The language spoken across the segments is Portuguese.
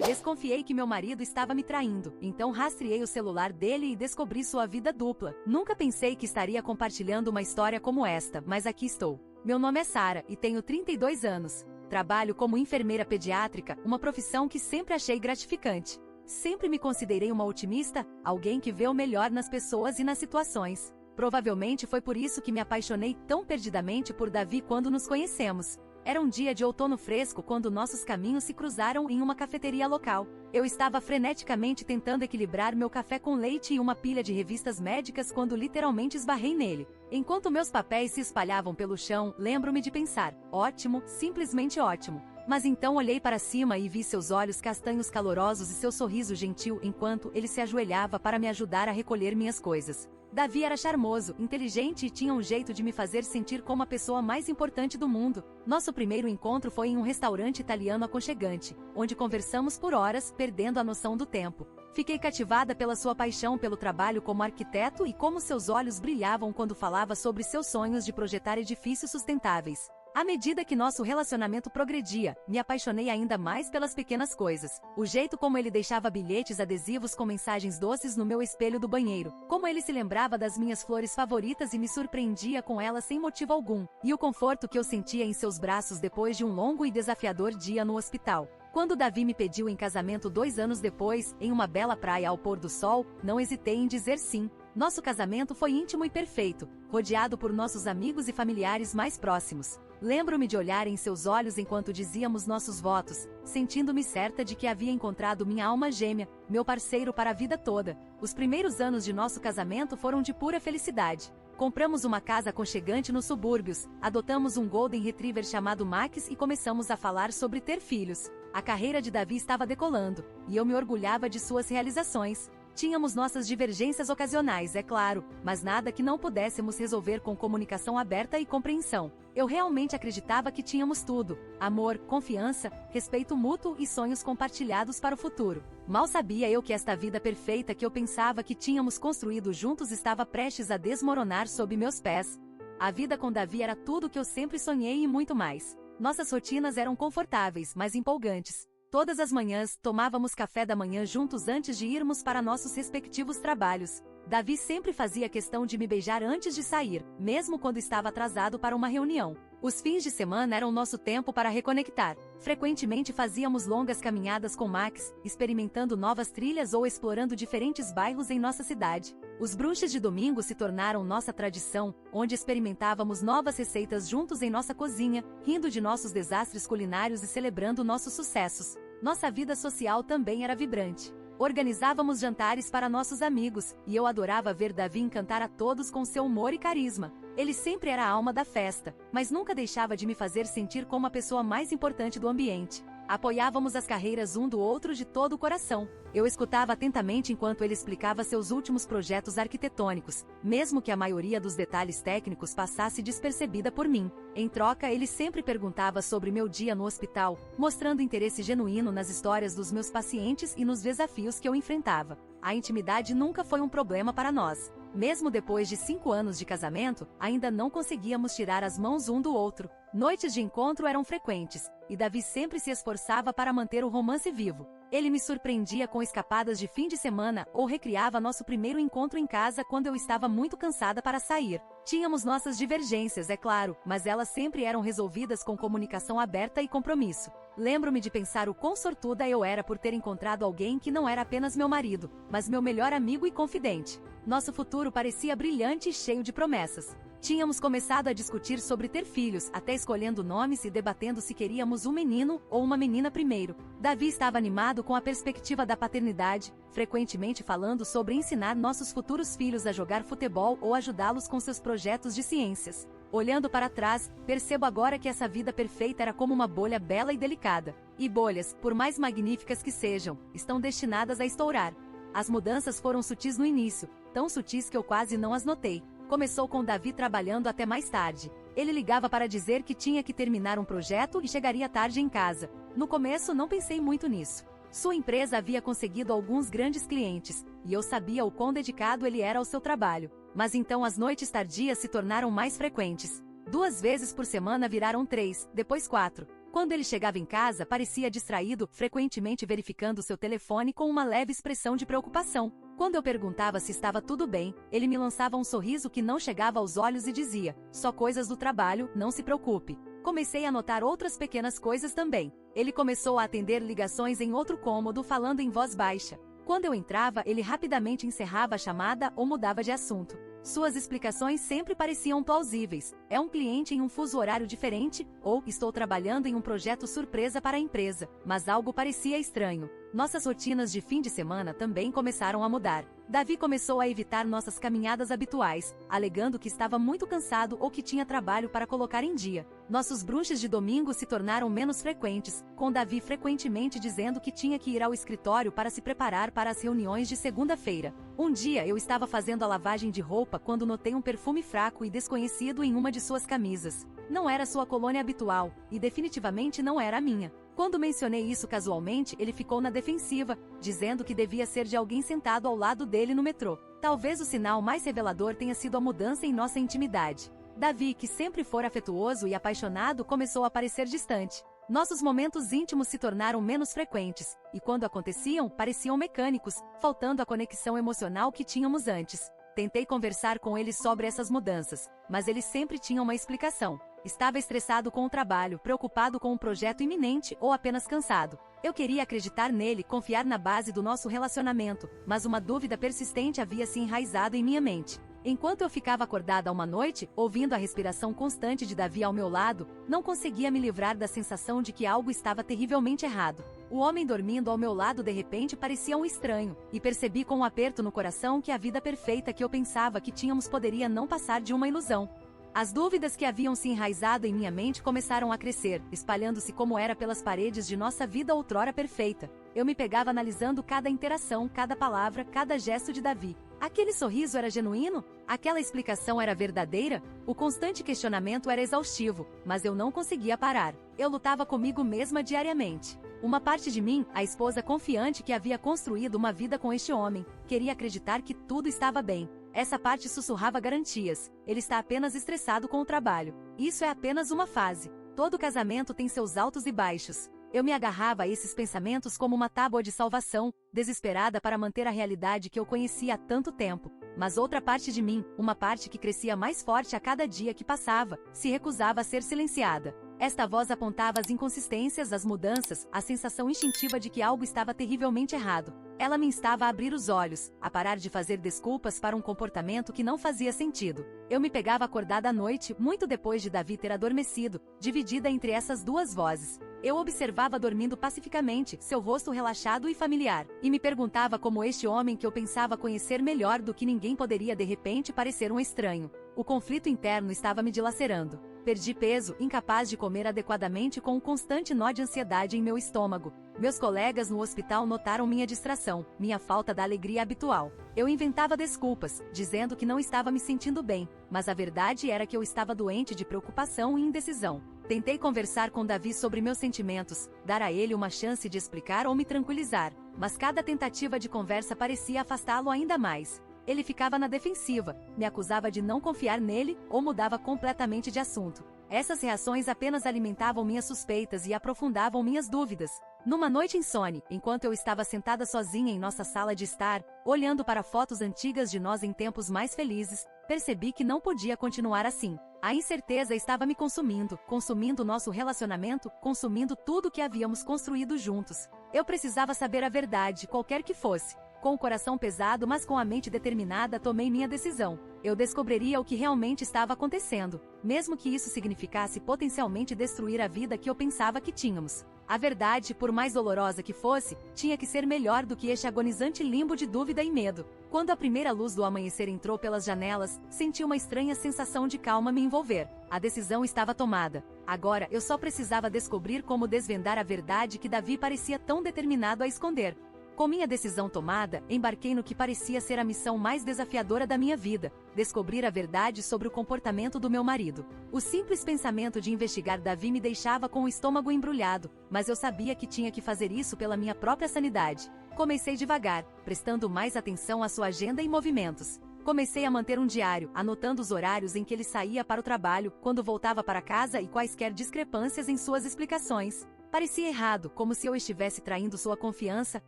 Desconfiei que meu marido estava me traindo, então rastreei o celular dele e descobri sua vida dupla. Nunca pensei que estaria compartilhando uma história como esta, mas aqui estou. Meu nome é Sara e tenho 32 anos. Trabalho como enfermeira pediátrica, uma profissão que sempre achei gratificante. Sempre me considerei uma otimista, alguém que vê o melhor nas pessoas e nas situações. Provavelmente foi por isso que me apaixonei tão perdidamente por Davi quando nos conhecemos. Era um dia de outono fresco quando nossos caminhos se cruzaram em uma cafeteria local. Eu estava freneticamente tentando equilibrar meu café com leite e uma pilha de revistas médicas quando literalmente esbarrei nele. Enquanto meus papéis se espalhavam pelo chão, lembro-me de pensar, ótimo, simplesmente ótimo. Mas então olhei para cima e vi seus olhos castanhos calorosos e seu sorriso gentil enquanto ele se ajoelhava para me ajudar a recolher minhas coisas. Davi era charmoso, inteligente e tinha um jeito de me fazer sentir como a pessoa mais importante do mundo. Nosso primeiro encontro foi em um restaurante italiano aconchegante, onde conversamos por horas, perdendo a noção do tempo. Fiquei cativada pela sua paixão pelo trabalho como arquiteto e como seus olhos brilhavam quando falava sobre seus sonhos de projetar edifícios sustentáveis. À medida que nosso relacionamento progredia, me apaixonei ainda mais pelas pequenas coisas. O jeito como ele deixava bilhetes adesivos com mensagens doces no meu espelho do banheiro. Como ele se lembrava das minhas flores favoritas e me surpreendia com elas sem motivo algum. E o conforto que eu sentia em seus braços depois de um longo e desafiador dia no hospital. Quando Davi me pediu em casamento 2 anos depois, em uma bela praia ao pôr do sol, não hesitei em dizer sim. Nosso casamento foi íntimo e perfeito, rodeado por nossos amigos e familiares mais próximos. Lembro-me de olhar em seus olhos enquanto dizíamos nossos votos, sentindo-me certa de que havia encontrado minha alma gêmea, meu parceiro para a vida toda. Os primeiros anos de nosso casamento foram de pura felicidade. Compramos uma casa aconchegante nos subúrbios, adotamos um Golden Retriever chamado Max e começamos a falar sobre ter filhos. A carreira de Davi estava decolando, e eu me orgulhava de suas realizações. Tínhamos nossas divergências ocasionais, é claro, mas nada que não pudéssemos resolver com comunicação aberta e compreensão. Eu realmente acreditava que tínhamos tudo: amor, confiança, respeito mútuo e sonhos compartilhados para o futuro. Mal sabia eu que esta vida perfeita que eu pensava que tínhamos construído juntos estava prestes a desmoronar sob meus pés. A vida com Davi era tudo o que eu sempre sonhei e muito mais. Nossas rotinas eram confortáveis, mas empolgantes. Todas as manhãs, tomávamos café da manhã juntos antes de irmos para nossos respectivos trabalhos. Davi sempre fazia questão de me beijar antes de sair, mesmo quando estava atrasado para uma reunião. Os fins de semana eram nosso tempo para reconectar. Frequentemente fazíamos longas caminhadas com Max, experimentando novas trilhas ou explorando diferentes bairros em nossa cidade. Os brunches de domingo se tornaram nossa tradição, onde experimentávamos novas receitas juntos em nossa cozinha, rindo de nossos desastres culinários e celebrando nossos sucessos. Nossa vida social também era vibrante. Organizávamos jantares para nossos amigos, e eu adorava ver Davi encantar a todos com seu humor e carisma. Ele sempre era a alma da festa, mas nunca deixava de me fazer sentir como a pessoa mais importante do ambiente. Apoiávamos as carreiras um do outro de todo o coração. Eu escutava atentamente enquanto ele explicava seus últimos projetos arquitetônicos, mesmo que a maioria dos detalhes técnicos passasse despercebida por mim. Em troca, ele sempre perguntava sobre meu dia no hospital, mostrando interesse genuíno nas histórias dos meus pacientes e nos desafios que eu enfrentava. A intimidade nunca foi um problema para nós. Mesmo depois de 5 anos de casamento, ainda não conseguíamos tirar as mãos um do outro. Noites de encontro eram frequentes, e Davi sempre se esforçava para manter o romance vivo. Ele me surpreendia com escapadas de fim de semana ou recriava nosso primeiro encontro em casa quando eu estava muito cansada para sair. Tínhamos nossas divergências, é claro, mas elas sempre eram resolvidas com comunicação aberta e compromisso. Lembro-me de pensar o quão sortuda eu era por ter encontrado alguém que não era apenas meu marido, mas meu melhor amigo e confidente. Nosso futuro parecia brilhante e cheio de promessas. Tínhamos começado a discutir sobre ter filhos, até escolhendo nomes e debatendo se queríamos um menino ou uma menina primeiro. Davi estava animado com a perspectiva da paternidade, frequentemente falando sobre ensinar nossos futuros filhos a jogar futebol ou ajudá-los com seus projetos de ciências. Olhando para trás, percebo agora que essa vida perfeita era como uma bolha bela e delicada. E bolhas, por mais magníficas que sejam, estão destinadas a estourar. As mudanças foram sutis no início, tão sutis que eu quase não as notei. Começou com Davi trabalhando até mais tarde. Ele ligava para dizer que tinha que terminar um projeto e chegaria tarde em casa. No começo não pensei muito nisso. Sua empresa havia conseguido alguns grandes clientes, e eu sabia o quão dedicado ele era ao seu trabalho. Mas então as noites tardias se tornaram mais frequentes. 2 vezes por semana viraram 3, depois 4. Quando ele chegava em casa, parecia distraído, frequentemente verificando seu telefone com uma leve expressão de preocupação. Quando eu perguntava se estava tudo bem, ele me lançava um sorriso que não chegava aos olhos e dizia: "Só coisas do trabalho, não se preocupe." Comecei a notar outras pequenas coisas também. Ele começou a atender ligações em outro cômodo, falando em voz baixa. Quando eu entrava, ele rapidamente encerrava a chamada ou mudava de assunto. Suas explicações sempre pareciam plausíveis. É um cliente em um fuso horário diferente, ou estou trabalhando em um projeto surpresa para a empresa, mas algo parecia estranho. Nossas rotinas de fim de semana também começaram a mudar. Davi começou a evitar nossas caminhadas habituais, alegando que estava muito cansado ou que tinha trabalho para colocar em dia. Nossos brunches de domingo se tornaram menos frequentes, com Davi frequentemente dizendo que tinha que ir ao escritório para se preparar para as reuniões de segunda-feira. Um dia eu estava fazendo a lavagem de roupa quando notei um perfume fraco e desconhecido em uma de suas camisas. Não era sua colônia habitual, e definitivamente não era a minha. Quando mencionei isso casualmente, ele ficou na defensiva, dizendo que devia ser de alguém sentado ao lado dele no metrô. Talvez o sinal mais revelador tenha sido a mudança em nossa intimidade. Davi, que sempre fora afetuoso e apaixonado, começou a parecer distante. Nossos momentos íntimos se tornaram menos frequentes, e quando aconteciam, pareciam mecânicos, faltando a conexão emocional que tínhamos antes. Tentei conversar com ele sobre essas mudanças, mas ele sempre tinha uma explicação. Estava estressado com o trabalho, preocupado com um projeto iminente ou apenas cansado. Eu queria acreditar nele, confiar na base do nosso relacionamento, mas uma dúvida persistente havia se enraizado em minha mente. Enquanto eu ficava acordada uma noite, ouvindo a respiração constante de Davi ao meu lado, não conseguia me livrar da sensação de que algo estava terrivelmente errado. O homem dormindo ao meu lado de repente parecia um estranho, e percebi com um aperto no coração que a vida perfeita que eu pensava que tínhamos poderia não passar de uma ilusão. As dúvidas que haviam se enraizado em minha mente começaram a crescer, espalhando-se como era pelas paredes de nossa vida outrora perfeita. Eu me pegava analisando cada interação, cada palavra, cada gesto de Davi. Aquele sorriso era genuíno? Aquela explicação era verdadeira? O constante questionamento era exaustivo, mas eu não conseguia parar. Eu lutava comigo mesma diariamente. Uma parte de mim, a esposa confiante que havia construído uma vida com este homem, queria acreditar que tudo estava bem. Essa parte sussurrava garantias. Ele está apenas estressado com o trabalho. Isso é apenas uma fase. Todo casamento tem seus altos e baixos. Eu me agarrava a esses pensamentos como uma tábua de salvação, desesperada para manter a realidade que eu conhecia há tanto tempo. Mas outra parte de mim, uma parte que crescia mais forte a cada dia que passava, se recusava a ser silenciada. Esta voz apontava as inconsistências, as mudanças, a sensação instintiva de que algo estava terrivelmente errado. Ela me instava a abrir os olhos, a parar de fazer desculpas para um comportamento que não fazia sentido. Eu me pegava acordada à noite, muito depois de Davi ter adormecido, dividida entre essas duas vozes. Eu observava dormindo pacificamente, seu rosto relaxado e familiar, e me perguntava como este homem que eu pensava conhecer melhor do que ninguém poderia de repente parecer um estranho. O conflito interno estava me dilacerando. Perdi peso, incapaz de comer adequadamente com um constante nó de ansiedade em meu estômago. Meus colegas no hospital notaram minha distração, minha falta da alegria habitual. Eu inventava desculpas, dizendo que não estava me sentindo bem, mas a verdade era que eu estava doente de preocupação e indecisão. Tentei conversar com Davi sobre meus sentimentos, dar a ele uma chance de explicar ou me tranquilizar, mas cada tentativa de conversa parecia afastá-lo ainda mais. Ele ficava na defensiva, me acusava de não confiar nele ou mudava completamente de assunto. Essas reações apenas alimentavam minhas suspeitas e aprofundavam minhas dúvidas. Numa noite insone, enquanto eu estava sentada sozinha em nossa sala de estar, olhando para fotos antigas de nós em tempos mais felizes, percebi que não podia continuar assim. A incerteza estava me consumindo nosso relacionamento, consumindo tudo que havíamos construído juntos. Eu precisava saber a verdade, qualquer que fosse. Com o coração pesado, mas com a mente determinada, tomei minha decisão. Eu descobriria o que realmente estava acontecendo, mesmo que isso significasse potencialmente destruir a vida que eu pensava que tínhamos. A verdade, por mais dolorosa que fosse, tinha que ser melhor do que este agonizante limbo de dúvida e medo. Quando a primeira luz do amanhecer entrou pelas janelas, senti uma estranha sensação de calma me envolver. A decisão estava tomada. Agora, eu só precisava descobrir como desvendar a verdade que Davi parecia tão determinado a esconder. Com minha decisão tomada, embarquei no que parecia ser a missão mais desafiadora da minha vida: descobrir a verdade sobre o comportamento do meu marido. O simples pensamento de investigar Davi me deixava com o estômago embrulhado, mas eu sabia que tinha que fazer isso pela minha própria sanidade. Comecei devagar, prestando mais atenção à sua agenda e movimentos. Comecei a manter um diário, anotando os horários em que ele saía para o trabalho, quando voltava para casa e quaisquer discrepâncias em suas explicações. Parecia errado, como se eu estivesse traindo sua confiança,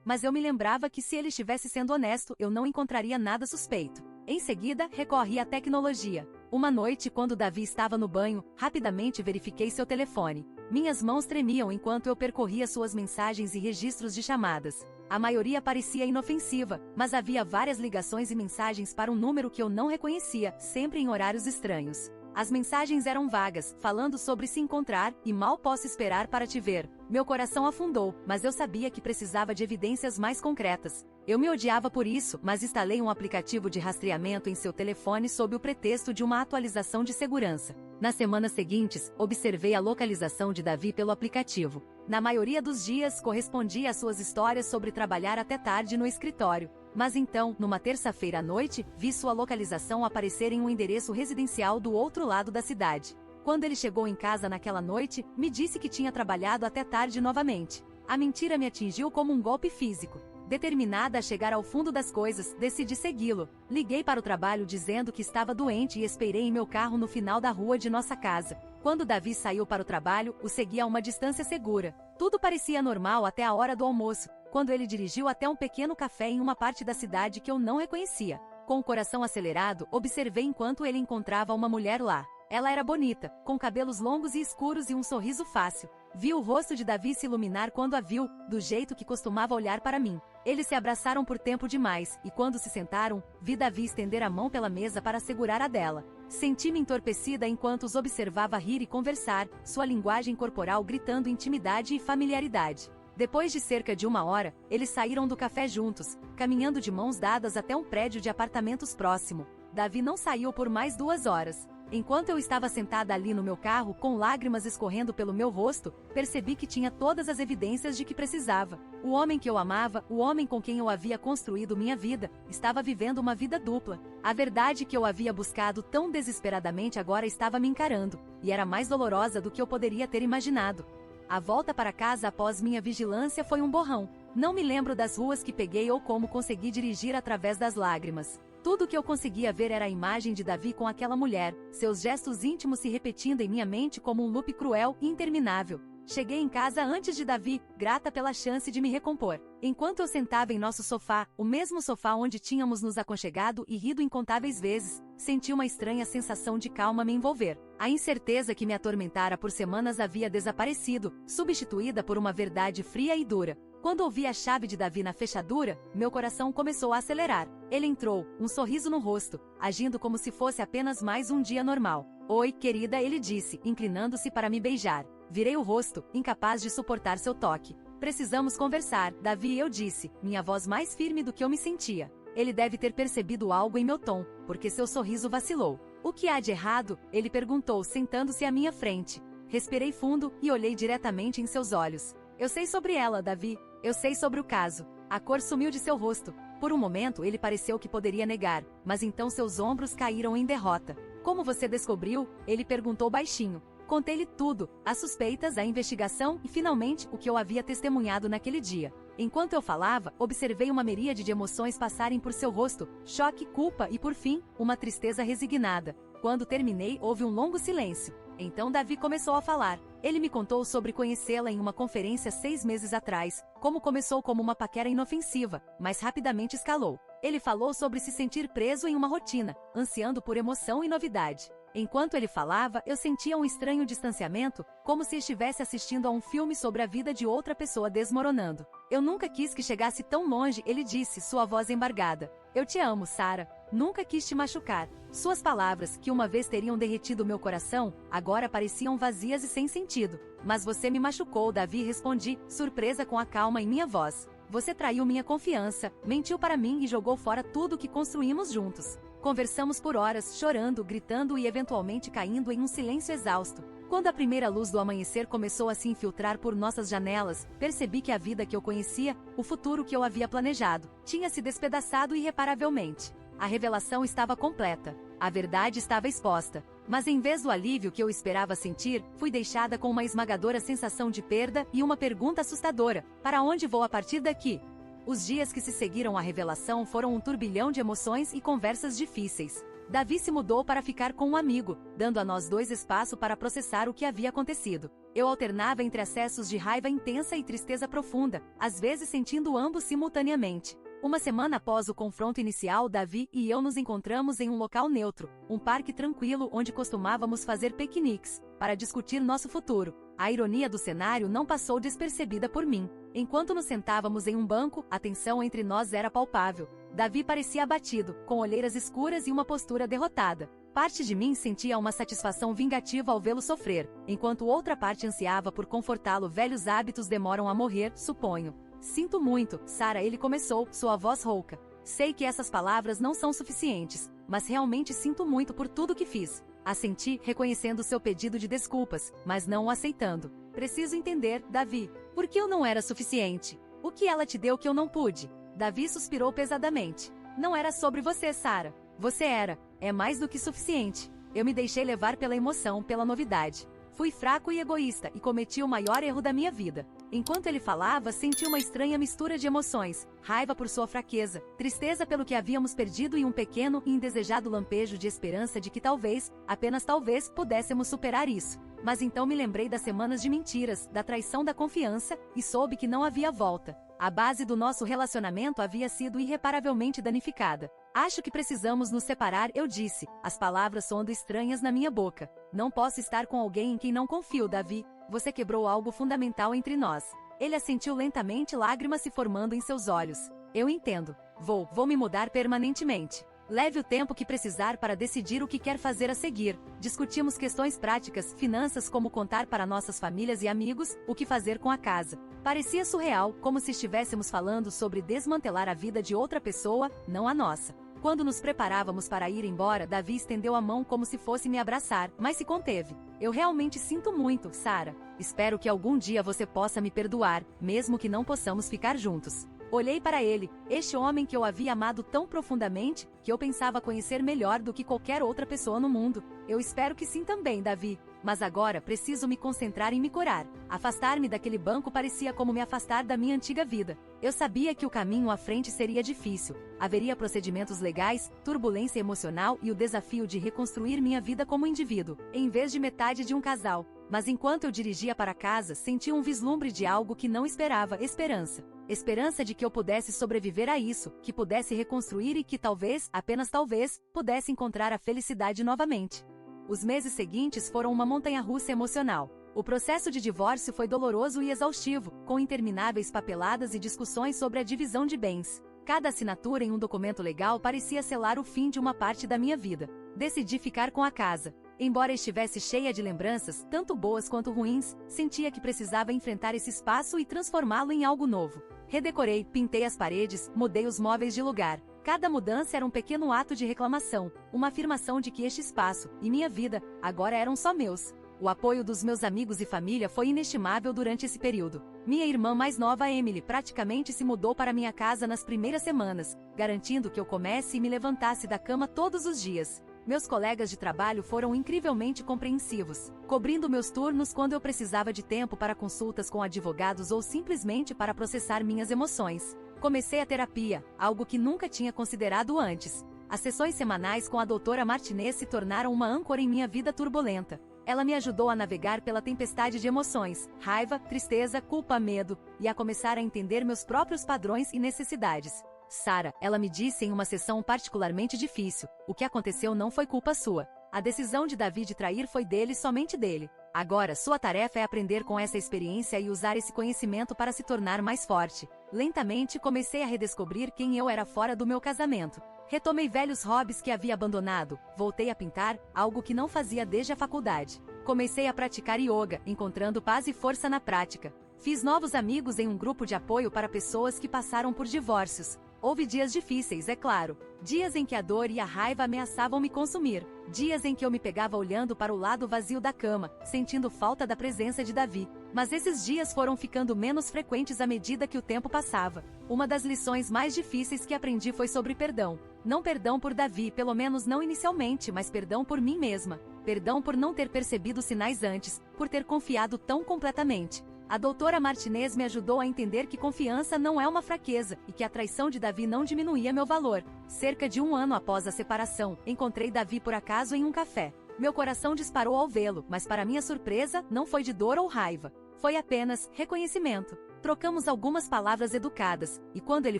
mas eu me lembrava que se ele estivesse sendo honesto, eu não encontraria nada suspeito. Em seguida, recorri à tecnologia. Uma noite, quando Davi estava no banho, rapidamente verifiquei seu telefone. Minhas mãos tremiam enquanto eu percorria suas mensagens e registros de chamadas. A maioria parecia inofensiva, mas havia várias ligações e mensagens para um número que eu não reconhecia, sempre em horários estranhos. As mensagens eram vagas, falando sobre se encontrar, e mal posso esperar para te ver. Meu coração afundou, mas eu sabia que precisava de evidências mais concretas. Eu me odiava por isso, mas instalei um aplicativo de rastreamento em seu telefone sob o pretexto de uma atualização de segurança. Nas semanas seguintes, observei a localização de Davi pelo aplicativo. Na maioria dos dias, correspondia às suas histórias sobre trabalhar até tarde no escritório. Mas então, numa terça-feira à noite, vi sua localização aparecer em um endereço residencial do outro lado da cidade. Quando ele chegou em casa naquela noite, me disse que tinha trabalhado até tarde novamente. A mentira me atingiu como um golpe físico. Determinada a chegar ao fundo das coisas, decidi segui-lo. Liguei para o trabalho dizendo que estava doente e esperei em meu carro no final da rua de nossa casa. Quando Davi saiu para o trabalho, o segui a uma distância segura. Tudo parecia normal até a hora do almoço, quando ele dirigiu até um pequeno café em uma parte da cidade que eu não reconhecia. Com o coração acelerado, observei enquanto ele encontrava uma mulher lá. Ela era bonita, com cabelos longos e escuros e um sorriso fácil. Vi o rosto de Davi se iluminar quando a viu, do jeito que costumava olhar para mim. Eles se abraçaram por tempo demais, e quando se sentaram, vi Davi estender a mão pela mesa para segurar a dela. Senti-me entorpecida enquanto os observava rir e conversar, sua linguagem corporal gritando intimidade e familiaridade. Depois de cerca de 1 hora, eles saíram do café juntos, caminhando de mãos dadas até um prédio de apartamentos próximo. Davi não saiu por mais 2 horas. Enquanto eu estava sentada ali no meu carro, com lágrimas escorrendo pelo meu rosto, percebi que tinha todas as evidências de que precisava. O homem que eu amava, o homem com quem eu havia construído minha vida, estava vivendo uma vida dupla. A verdade que eu havia buscado tão desesperadamente agora estava me encarando, e era mais dolorosa do que eu poderia ter imaginado. A volta para casa após minha vigilância foi um borrão. Não me lembro das ruas que peguei ou como consegui dirigir através das lágrimas. Tudo que eu conseguia ver era a imagem de Davi com aquela mulher, seus gestos íntimos se repetindo em minha mente como um loop cruel e interminável. Cheguei em casa antes de Davi, grata pela chance de me recompor. Enquanto eu sentava em nosso sofá, o mesmo sofá onde tínhamos nos aconchegado e rido incontáveis vezes, senti uma estranha sensação de calma me envolver. A incerteza que me atormentara por semanas havia desaparecido, substituída por uma verdade fria e dura. Quando ouvi a chave de Davi na fechadura, meu coração começou a acelerar. Ele entrou, um sorriso no rosto, agindo como se fosse apenas mais um dia normal. "Oi, querida", ele disse, inclinando-se para me beijar. Virei o rosto, incapaz de suportar seu toque. "Precisamos conversar, Davi", eu disse, minha voz mais firme do que eu me sentia. Ele deve ter percebido algo em meu tom, porque seu sorriso vacilou. "O que há de errado?", ele perguntou, sentando-se à minha frente. Respirei fundo e olhei diretamente em seus olhos. "Eu sei sobre ela, Davi. Eu sei sobre o caso." A cor sumiu de seu rosto. Por um momento ele pareceu que poderia negar, mas então seus ombros caíram em derrota. "Como você descobriu?", ele perguntou baixinho. Contei-lhe tudo, as suspeitas, a investigação e, finalmente, o que eu havia testemunhado naquele dia. Enquanto eu falava, observei uma miríade de emoções passarem por seu rosto, choque, culpa e, por fim, uma tristeza resignada. Quando terminei, houve um longo silêncio. Então Davi começou a falar. Ele me contou sobre conhecê-la em uma conferência 6 meses atrás, como começou como uma paquera inofensiva, mas rapidamente escalou. Ele falou sobre se sentir preso em uma rotina, ansiando por emoção e novidade. Enquanto ele falava, eu sentia um estranho distanciamento, como se estivesse assistindo a um filme sobre a vida de outra pessoa desmoronando. "Eu nunca quis que chegasse tão longe", ele disse, sua voz embargada. "Eu te amo, Sarah. Nunca quis te machucar." Suas palavras, que uma vez teriam derretido meu coração, agora pareciam vazias e sem sentido. "Mas você me machucou", Davi, respondi, surpresa com a calma em minha voz. "Você traiu minha confiança, mentiu para mim e jogou fora tudo que construímos juntos." Conversamos por horas, chorando, gritando e eventualmente caindo em um silêncio exausto. Quando a primeira luz do amanhecer começou a se infiltrar por nossas janelas, percebi que a vida que eu conhecia, o futuro que eu havia planejado, tinha se despedaçado irreparavelmente. A revelação estava completa. A verdade estava exposta. Mas em vez do alívio que eu esperava sentir, fui deixada com uma esmagadora sensação de perda e uma pergunta assustadora: para onde vou a partir daqui? Os dias que se seguiram à revelação foram um turbilhão de emoções e conversas difíceis. Davi se mudou para ficar com um amigo, dando a nós dois espaço para processar o que havia acontecido. Eu alternava entre acessos de raiva intensa e tristeza profunda, às vezes sentindo ambos simultaneamente. Uma semana após o confronto inicial, Davi e eu nos encontramos em um local neutro, um parque tranquilo onde costumávamos fazer piqueniques, para discutir nosso futuro. A ironia do cenário não passou despercebida por mim. Enquanto nos sentávamos em um banco, a tensão entre nós era palpável. Davi parecia abatido, com olheiras escuras e uma postura derrotada. Parte de mim sentia uma satisfação vingativa ao vê-lo sofrer, enquanto outra parte ansiava por confortá-lo. Velhos hábitos demoram a morrer, suponho. Sinto muito, Sarah, ele começou, sua voz rouca. Sei que essas palavras não são suficientes, mas realmente sinto muito por tudo que fiz. Assenti, reconhecendo seu pedido de desculpas, mas não o aceitando. Preciso entender, Davi, por que eu não era suficiente? O que ela te deu que eu não pude? Davi suspirou pesadamente. Não era sobre você, Sarah. Você era. É mais do que suficiente. Eu me deixei levar pela emoção, pela novidade. Fui fraco e egoísta e cometi o maior erro da minha vida. Enquanto ele falava, senti uma estranha mistura de emoções, raiva por sua fraqueza, tristeza pelo que havíamos perdido e um pequeno e indesejado lampejo de esperança de que talvez, apenas talvez, pudéssemos superar isso. Mas então me lembrei das semanas de mentiras, da traição da confiança, e soube que não havia volta. A base do nosso relacionamento havia sido irreparavelmente danificada. Acho que precisamos nos separar, eu disse, as palavras soando estranhas na minha boca. Não posso estar com alguém em quem não confio, Davi. Você quebrou algo fundamental entre nós. Ele assentiu lentamente, lágrimas se formando em seus olhos. Eu entendo. Vou me mudar permanentemente. Leve o tempo que precisar para decidir o que quer fazer a seguir. Discutimos questões práticas, finanças, como contar para nossas famílias e amigos, o que fazer com a casa. Parecia surreal, como se estivéssemos falando sobre desmantelar a vida de outra pessoa, não a nossa. Quando nos preparávamos para ir embora, Davi estendeu a mão como se fosse me abraçar, mas se conteve. Eu realmente sinto muito, Sarah. Espero que algum dia você possa me perdoar, mesmo que não possamos ficar juntos. Olhei para ele, este homem que eu havia amado tão profundamente, que eu pensava conhecer melhor do que qualquer outra pessoa no mundo. Eu espero que sim também, Davi. Mas agora preciso me concentrar em me curar. Afastar-me daquele banco parecia como me afastar da minha antiga vida. Eu sabia que o caminho à frente seria difícil. Haveria procedimentos legais, turbulência emocional e o desafio de reconstruir minha vida como indivíduo, em vez de metade de um casal. Mas enquanto eu dirigia para casa, senti um vislumbre de algo que não esperava, esperança. Esperança de que eu pudesse sobreviver a isso, que pudesse reconstruir e que talvez, apenas talvez, pudesse encontrar a felicidade novamente. Os meses seguintes foram uma montanha-russa emocional. O processo de divórcio foi doloroso e exaustivo, com intermináveis papeladas e discussões sobre a divisão de bens. Cada assinatura em um documento legal parecia selar o fim de uma parte da minha vida. Decidi ficar com a casa. Embora estivesse cheia de lembranças, tanto boas quanto ruins, sentia que precisava enfrentar esse espaço e transformá-lo em algo novo. Redecorei, pintei as paredes, mudei os móveis de lugar. Cada mudança era um pequeno ato de reclamação, uma afirmação de que este espaço, e minha vida, agora eram só meus. O apoio dos meus amigos e família foi inestimável durante esse período. Minha irmã mais nova, Emily, praticamente se mudou para minha casa nas primeiras semanas, garantindo que eu comesse e me levantasse da cama todos os dias. Meus colegas de trabalho foram incrivelmente compreensivos, cobrindo meus turnos quando eu precisava de tempo para consultas com advogados ou simplesmente para processar minhas emoções. Comecei a terapia, algo que nunca tinha considerado antes. As sessões semanais com a doutora Martinez se tornaram uma âncora em minha vida turbulenta. Ela me ajudou a navegar pela tempestade de emoções, raiva, tristeza, culpa, medo, e a começar a entender meus próprios padrões e necessidades. Sarah, ela me disse em uma sessão particularmente difícil, o que aconteceu não foi culpa sua. A decisão de Davi de trair foi dele, somente dele. Agora, sua tarefa é aprender com essa experiência e usar esse conhecimento para se tornar mais forte. Lentamente comecei a redescobrir quem eu era fora do meu casamento. Retomei velhos hobbies que havia abandonado, voltei a pintar, algo que não fazia desde a faculdade. Comecei a praticar yoga, encontrando paz e força na prática. Fiz novos amigos em um grupo de apoio para pessoas que passaram por divórcios. Houve dias difíceis, é claro. Dias em que a dor e a raiva ameaçavam me consumir. Dias em que eu me pegava olhando para o lado vazio da cama, sentindo falta da presença de Davi. Mas esses dias foram ficando menos frequentes à medida que o tempo passava. Uma das lições mais difíceis que aprendi foi sobre perdão. Não perdão por Davi, pelo menos não inicialmente, mas perdão por mim mesma. Perdão por não ter percebido sinais antes, por ter confiado tão completamente. A doutora Martinez me ajudou a entender que confiança não é uma fraqueza e que a traição de Davi não diminuía meu valor. Cerca de 1 ano após a separação, encontrei Davi por acaso em um café. Meu coração disparou ao vê-lo, mas para minha surpresa, não foi de dor ou raiva. Foi apenas reconhecimento. Trocamos algumas palavras educadas, e quando ele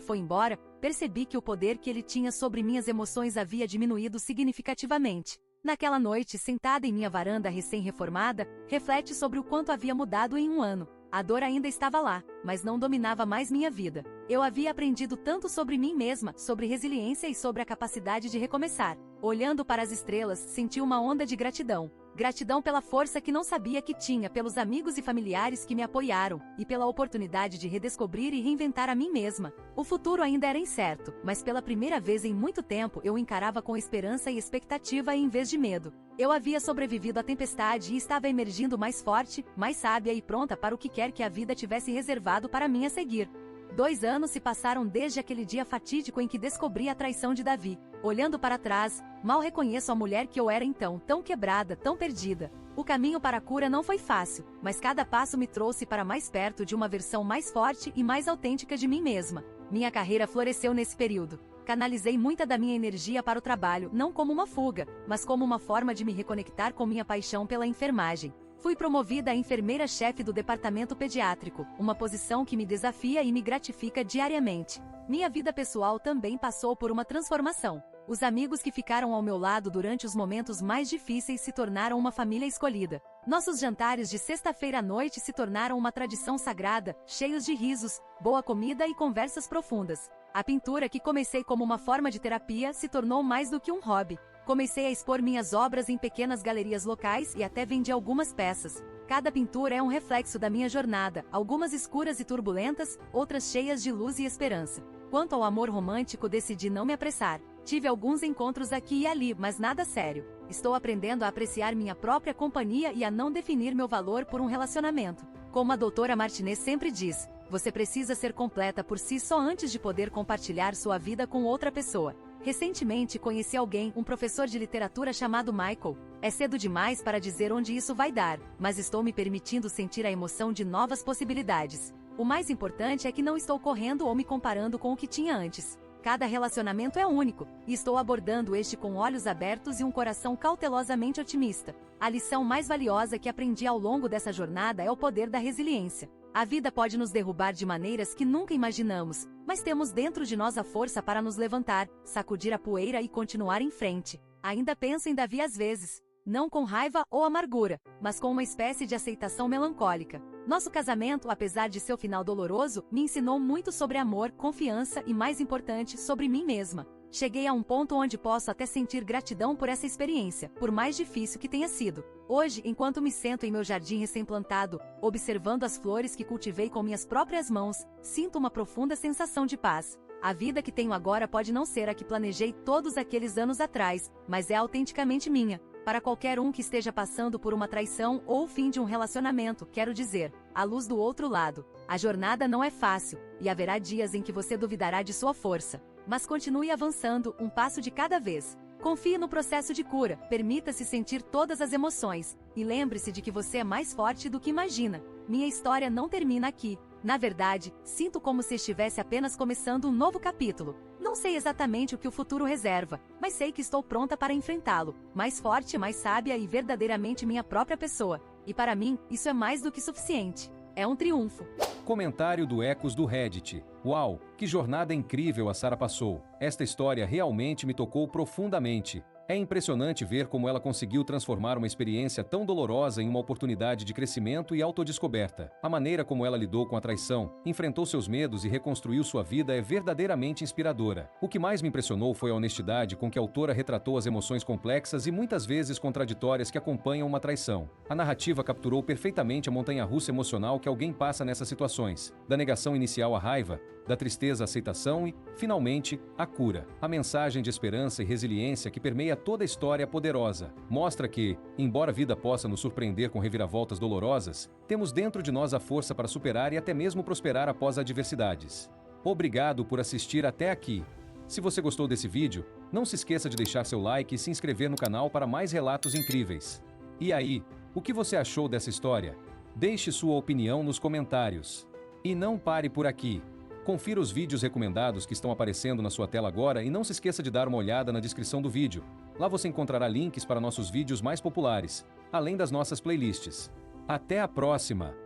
foi embora, percebi que o poder que ele tinha sobre minhas emoções havia diminuído significativamente. Naquela noite, sentada em minha varanda recém-reformada, refleti sobre o quanto havia mudado em 1 ano. A dor ainda estava lá, mas não dominava mais minha vida. Eu havia aprendido tanto sobre mim mesma, sobre resiliência e sobre a capacidade de recomeçar. Olhando para as estrelas, senti uma onda de gratidão. Gratidão pela força que não sabia que tinha, pelos amigos e familiares que me apoiaram, e pela oportunidade de redescobrir e reinventar a mim mesma. O futuro ainda era incerto, mas pela primeira vez em muito tempo eu o encarava com esperança e expectativa em vez de medo. Eu havia sobrevivido à tempestade e estava emergindo mais forte, mais sábia e pronta para o que quer que a vida tivesse reservado para mim a seguir. 2 anos se passaram desde aquele dia fatídico em que descobri a traição de Davi. Olhando para trás, mal reconheço a mulher que eu era então, tão quebrada, tão perdida. O caminho para a cura não foi fácil, mas cada passo me trouxe para mais perto de uma versão mais forte e mais autêntica de mim mesma. Minha carreira floresceu nesse período. Canalizei muita da minha energia para o trabalho, não como uma fuga, mas como uma forma de me reconectar com minha paixão pela enfermagem. Fui promovida a enfermeira-chefe do departamento pediátrico, uma posição que me desafia e me gratifica diariamente. Minha vida pessoal também passou por uma transformação. Os amigos que ficaram ao meu lado durante os momentos mais difíceis se tornaram uma família escolhida. Nossos jantares de sexta-feira à noite se tornaram uma tradição sagrada, cheios de risos, boa comida e conversas profundas. A pintura, que comecei como uma forma de terapia, se tornou mais do que um hobby. Comecei a expor minhas obras em pequenas galerias locais e até vendi algumas peças. Cada pintura é um reflexo da minha jornada, algumas escuras e turbulentas, outras cheias de luz e esperança. Quanto ao amor romântico, decidi não me apressar. Tive alguns encontros aqui e ali, mas nada sério. Estou aprendendo a apreciar minha própria companhia e a não definir meu valor por um relacionamento. Como a doutora Martinez sempre diz, você precisa ser completa por si só antes de poder compartilhar sua vida com outra pessoa. Recentemente conheci alguém, um professor de literatura chamado Michael. É cedo demais para dizer onde isso vai dar, mas estou me permitindo sentir a emoção de novas possibilidades. O mais importante é que não estou correndo ou me comparando com o que tinha antes. Cada relacionamento é único, e estou abordando este com olhos abertos e um coração cautelosamente otimista. A lição mais valiosa que aprendi ao longo dessa jornada é o poder da resiliência. A vida pode nos derrubar de maneiras que nunca imaginamos, mas temos dentro de nós a força para nos levantar, sacudir a poeira e continuar em frente. Ainda penso em Davi às vezes, não com raiva ou amargura, mas com uma espécie de aceitação melancólica. Nosso casamento, apesar de seu final doloroso, me ensinou muito sobre amor, confiança e, mais importante, sobre mim mesma. Cheguei a um ponto onde posso até sentir gratidão por essa experiência, por mais difícil que tenha sido. Hoje, enquanto me sento em meu jardim recém-plantado, observando as flores que cultivei com minhas próprias mãos, sinto uma profunda sensação de paz. A vida que tenho agora pode não ser a que planejei todos aqueles anos atrás, mas é autenticamente minha. Para qualquer um que esteja passando por uma traição ou o fim de um relacionamento, quero dizer, a luz do outro lado. A jornada não é fácil, e haverá dias em que você duvidará de sua força. Mas continue avançando, um passo de cada vez. Confie no processo de cura, permita-se sentir todas as emoções, e lembre-se de que você é mais forte do que imagina. Minha história não termina aqui. Na verdade, sinto como se estivesse apenas começando um novo capítulo. Não sei exatamente o que o futuro reserva, mas sei que estou pronta para enfrentá-lo. Mais forte, mais sábia e verdadeiramente minha própria pessoa. E para mim, isso é mais do que suficiente. É um triunfo. Comentário do Ecos do Reddit. Uau, que jornada incrível a Sarah passou. Esta história realmente me tocou profundamente. É impressionante ver como ela conseguiu transformar uma experiência tão dolorosa em uma oportunidade de crescimento e autodescoberta. A maneira como ela lidou com a traição, enfrentou seus medos e reconstruiu sua vida é verdadeiramente inspiradora. O que mais me impressionou foi a honestidade com que a autora retratou as emoções complexas e muitas vezes contraditórias que acompanham uma traição. A narrativa capturou perfeitamente a montanha-russa emocional que alguém passa nessas situações, da negação inicial à raiva, da tristeza à aceitação e, finalmente, à cura. A mensagem de esperança e resiliência que permeia toda a história é poderosa. Mostra que, embora a vida possa nos surpreender com reviravoltas dolorosas, temos dentro de nós a força para superar e até mesmo prosperar após adversidades. Obrigado por assistir até aqui. Se você gostou desse vídeo, não se esqueça de deixar seu like e se inscrever no canal para mais relatos incríveis. E aí, o que você achou dessa história? Deixe sua opinião nos comentários. E não pare por aqui. Confira os vídeos recomendados que estão aparecendo na sua tela agora e não se esqueça de dar uma olhada na descrição do vídeo. Lá você encontrará links para nossos vídeos mais populares, além das nossas playlists. Até a próxima!